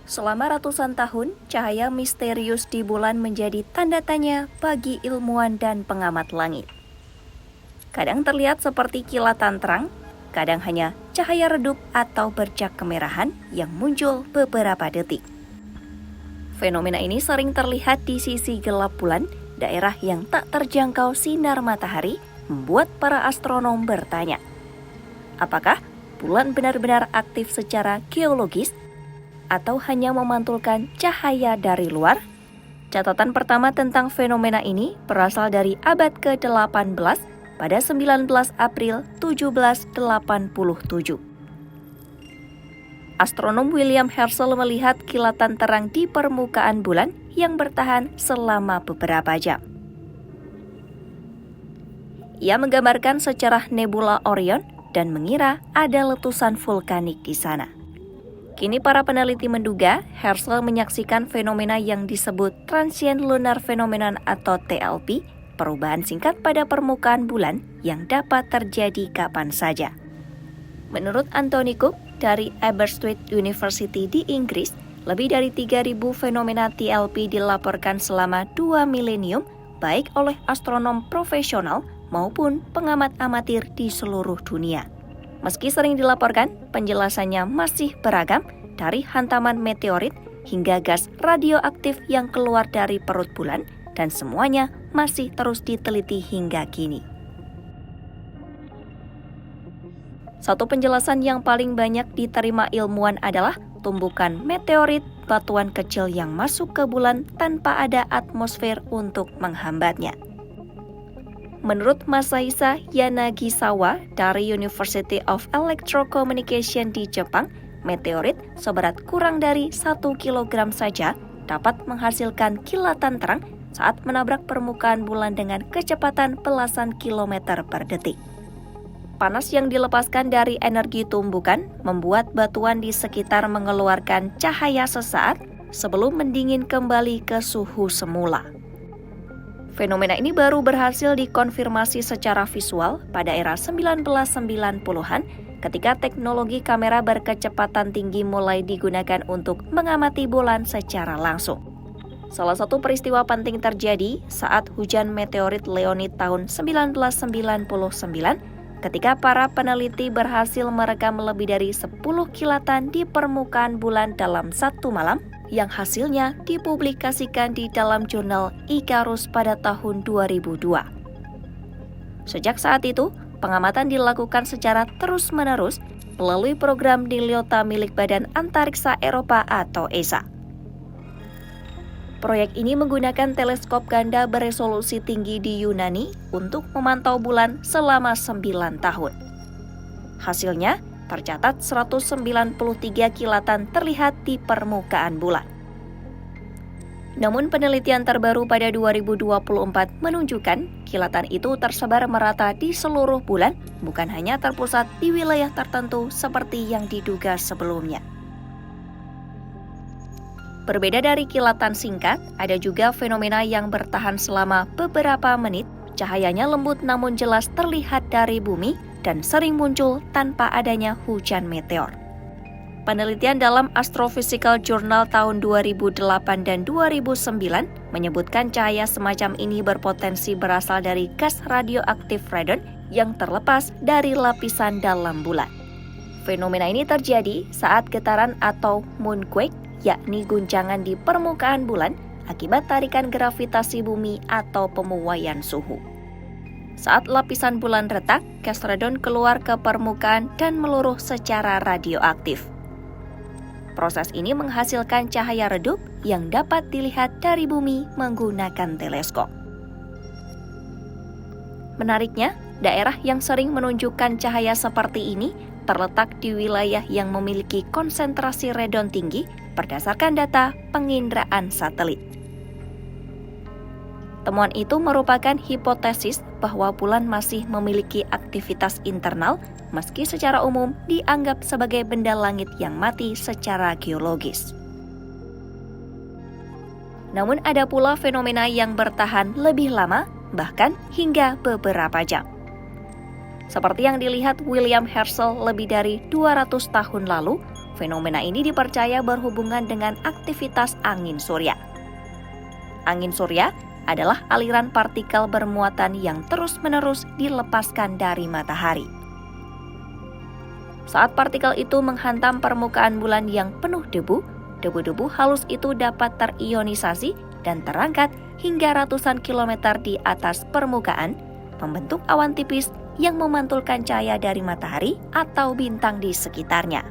Selama ratusan tahun, cahaya misterius di bulan menjadi tanda tanya bagi ilmuwan dan pengamat langit. Kadang terlihat seperti kilatan terang, kadang hanya cahaya redup atau bercak kemerahan yang muncul beberapa detik. Fenomena ini sering terlihat di sisi gelap bulan, daerah yang tak terjangkau sinar matahari, membuat para astronom bertanya, apakah bulan benar-benar aktif secara geologis atau hanya memantulkan cahaya dari luar? Catatan pertama tentang fenomena ini berasal dari abad ke-18 pada 19 April 1787. Astronom William Herschel melihat kilatan terang di permukaan bulan yang bertahan selama beberapa jam. Ia menggambarkan secerah nebula Orion dan mengira ada letusan vulkanik di sana. Kini para peneliti menduga Herschel menyaksikan fenomena yang disebut Transient Lunar Phenomenon atau TLP, perubahan singkat pada permukaan bulan yang dapat terjadi kapan saja. Menurut Anthony Cook dari Aberystwyth University di Inggris, lebih dari 3.000 fenomena TLP dilaporkan selama 2 milenium, baik oleh astronom profesional maupun pengamat amatir di seluruh dunia. Meski sering dilaporkan, penjelasannya masih beragam, dari hantaman meteorit hingga gas radioaktif yang keluar dari perut bulan, dan semuanya masih terus diteliti hingga kini. Satu penjelasan yang paling banyak diterima ilmuwan adalah tumbukan meteorit, batuan kecil yang masuk ke bulan tanpa ada atmosfer untuk menghambatnya. Menurut Masahisa Yanagisawa dari University of Electrocommunication di Jepang, meteorit seberat kurang dari 1 kilogram saja dapat menghasilkan kilatan terang saat menabrak permukaan bulan dengan kecepatan belasan kilometer per detik. Panas yang dilepaskan dari energi tumbukan membuat batuan di sekitar mengeluarkan cahaya sesaat sebelum mendingin kembali ke suhu semula. Fenomena ini baru berhasil dikonfirmasi secara visual pada era 1990-an ketika teknologi kamera berkecepatan tinggi mulai digunakan untuk mengamati bulan secara langsung. Salah satu peristiwa penting terjadi saat hujan meteorit Leonid tahun 1999 ketika para peneliti berhasil merekam lebih dari 10 kilatan di permukaan bulan dalam satu malam, yang hasilnya dipublikasikan di dalam jurnal Icarus pada tahun 2002. Sejak saat itu, pengamatan dilakukan secara terus-menerus melalui program Niliota milik Badan Antariksa Eropa atau ESA. Proyek ini menggunakan teleskop ganda beresolusi tinggi di Yunani untuk memantau bulan selama 9 tahun. Hasilnya, tercatat 193 kilatan terlihat di permukaan bulan. Namun penelitian terbaru pada 2024 menunjukkan kilatan itu tersebar merata di seluruh bulan, bukan hanya terpusat di wilayah tertentu seperti yang diduga sebelumnya. Berbeda dari kilatan singkat, ada juga fenomena yang bertahan selama beberapa menit, cahayanya lembut namun jelas terlihat dari bumi, dan sering muncul tanpa adanya hujan meteor. Penelitian dalam Astrophysical Journal tahun 2008 dan 2009 menyebutkan cahaya semacam ini berpotensi berasal dari gas radioaktif radon yang terlepas dari lapisan dalam bulan. Fenomena ini terjadi saat getaran atau moonquake, yakni guncangan di permukaan bulan akibat tarikan gravitasi bumi atau pemuaian suhu. Saat lapisan bulan retak, gas radon keluar ke permukaan dan meluruh secara radioaktif. Proses ini menghasilkan cahaya redup yang dapat dilihat dari bumi menggunakan teleskop. Menariknya, daerah yang sering menunjukkan cahaya seperti ini terletak di wilayah yang memiliki konsentrasi radon tinggi berdasarkan data penginderaan satelit. Temuan itu merupakan hipotesis bahwa bulan masih memiliki aktivitas internal meski secara umum dianggap sebagai benda langit yang mati secara geologis. Namun ada pula fenomena yang bertahan lebih lama, bahkan hingga beberapa jam. Seperti yang dilihat William Herschel lebih dari 200 tahun lalu, Fenomena ini dipercaya berhubungan dengan aktivitas angin surya. Angin surya adalah aliran partikel bermuatan yang terus-menerus dilepaskan dari matahari. Saat partikel itu menghantam permukaan bulan yang penuh debu, debu-debu halus itu dapat terionisasi dan terangkat hingga ratusan kilometer di atas permukaan, membentuk awan tipis yang memantulkan cahaya dari matahari atau bintang di sekitarnya.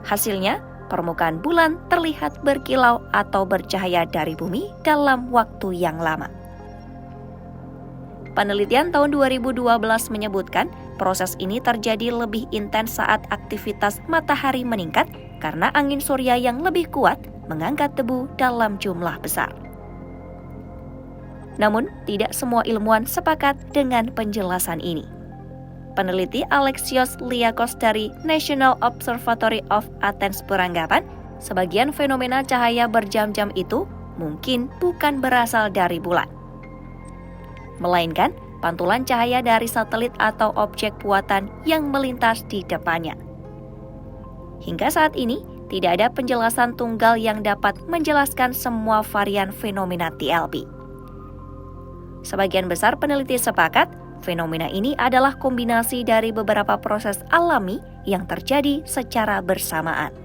Hasilnya, permukaan bulan terlihat berkilau atau bercahaya dari bumi dalam waktu yang lama. Penelitian tahun 2012 menyebutkan proses ini terjadi lebih intens saat aktivitas matahari meningkat karena angin surya yang lebih kuat mengangkat debu dalam jumlah besar. Namun, tidak semua ilmuwan sepakat dengan penjelasan ini. Peneliti Alexios Liakos dari National Observatory of Athens beranggapan, sebagian fenomena cahaya berjam-jam itu mungkin bukan berasal dari bulan, melainkan pantulan cahaya dari satelit atau objek buatan yang melintas di depannya. Hingga saat ini, tidak ada penjelasan tunggal yang dapat menjelaskan semua varian fenomena TLP. Sebagian besar peneliti sepakat, fenomena ini adalah kombinasi dari beberapa proses alami yang terjadi secara bersamaan.